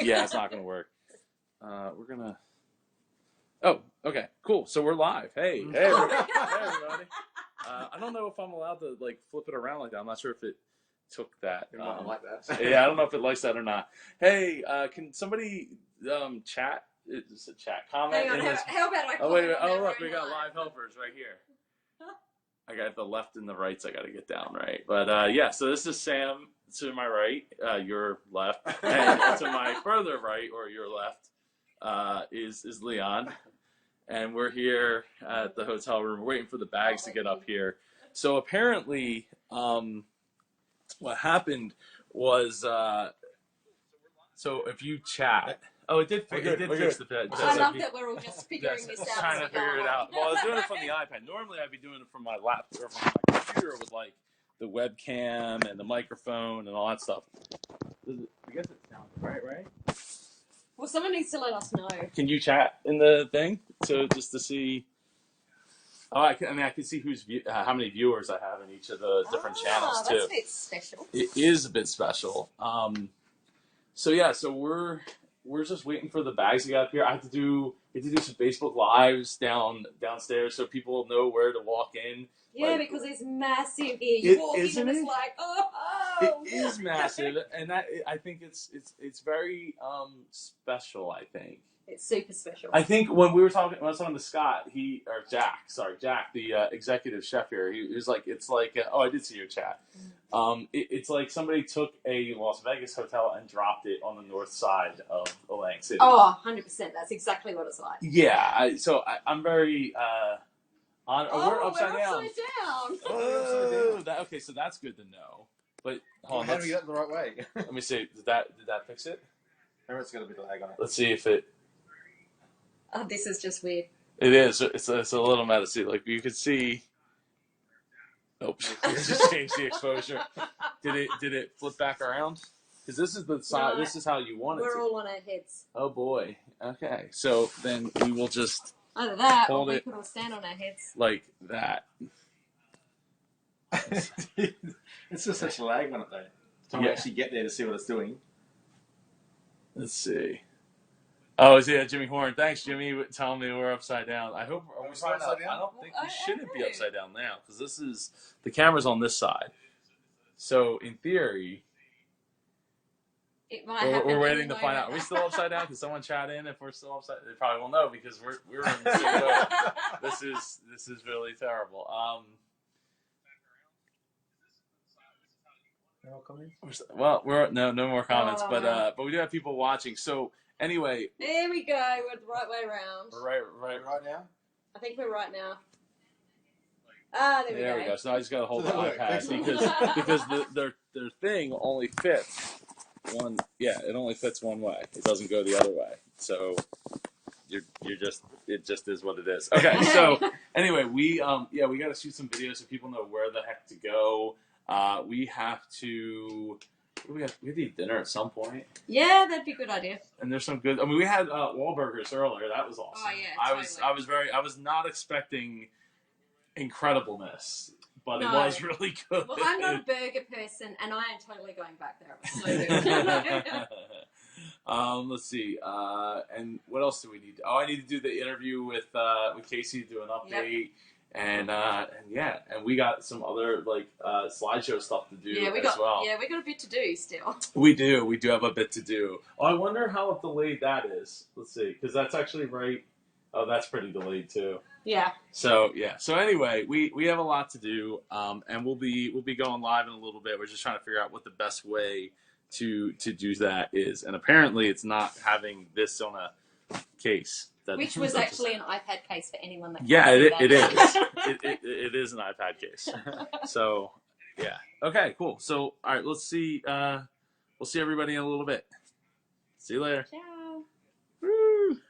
Yeah, it's not gonna work. We're gonna. Oh, okay, cool. So we're live. Hey, everybody. Hey, everybody. I don't know if I'm allowed to like flip it around like that. I'm not sure if it took that. It might like that. Yeah, I don't know if it likes that or not. Hey, can somebody chat? It's a chat comment. Hang on, how about I? Oh wait, oh look, we got live helpers right here. I got the left and the rights. I got to get down right, but yeah. So this is Sam to my right, your left, and to my further right or your left is Leon, and we're here at the hotel room. We're waiting for the bags to get up here. So apparently, what happened was, so if you chat. Oh, it did fix the pad. I love that we're all just figuring this out. Trying to figure it out. Well, I was doing it from the iPad. Normally, I'd be doing it from my laptop or from my computer with like the webcam and the microphone and all that stuff. I guess it sounds right? Well, someone needs to let us know. Can you chat in the thing? So just to see. Oh, I can see how many viewers I have in each of the different channels too. That's a bit special. It is a bit special. So yeah, so we're just waiting for the bags to get up here. I have to do some Facebook Lives downstairs so people know where to walk in. Yeah, like, because it's massive here. You walk in and it's like, It is massive, and I think it's very special. I think it's super special. I think when I was talking to Scott, Jack, the executive chef here, he was like, it's like, oh, I did see your chat. It's like somebody took a Las Vegas hotel and dropped it on the north side of Atlantic City. Oh, 100%. That's exactly what it's like. Yeah, I'm very we're upside down. Oh, okay, so that's good to know. But hold on, how do we get it the right way? Let me see. Did that fix it? Maybe it's got a bit of lag on it. Let's see if it. Oh, this is just weird. It is. It's a little messy. Like you could see. Oops! It just changed the exposure. Did it flip back around? Because this is the side. No, this is how you want it. We're all on our heads. Oh boy. Okay. So then we will just. Either that, hold or we it could all stand on our heads. Like that. It's just such a lag on it though. To actually get there to see what it's doing. Let's see. Oh, is it Jimmy Horn? Thanks, Jimmy, telling me we're upside down. I hope we're upside down. I don't think we shouldn't be upside down now because the camera's on this side. So in theory, it might happen. We're waiting to find out. Are we still upside down? Can someone chat in if we're still upside? They probably won't know because we're in the same boat. This is really terrible. Well, we're no more comments, but we do have people watching. So anyway, there we go. We're the right way around. We're right now. I think we're right now. There we go. So I just gotta hold the iPad because their thing only fits one. Yeah, it only fits one way. It doesn't go the other way. So it just is what it is. Okay. So anyway, we got to shoot some videos so people know where the heck to go. We have to. We have to eat dinner at some point. Yeah, that'd be a good idea. And there's some good. I mean, we had Wahlburgers earlier. That was awesome. Oh yeah, totally. I was not expecting incredibleness, but it was really good. Well, I'm not a burger person, and I am totally going back there. It was so good. Let's see. And what else do we need? Oh, I need to do the interview with Casey to do an update. Yep. And we got some other like slideshow stuff to do as well. Yeah, we got a bit to do still. We do have a bit to do. Oh, I wonder how delayed that is. Let's see, because that's actually right. Oh, that's pretty delayed too. Yeah. So anyway, we have a lot to do, and we'll be going live in a little bit. We're just trying to figure out what the best way to do that is, and apparently it's not having this on a case. Which was actually an iPad case for anyone that. Yeah, it is. It is an iPad case. So yeah. Okay. Cool. So all right. Let's see. We'll see everybody in a little bit. See you later. Ciao. Woo.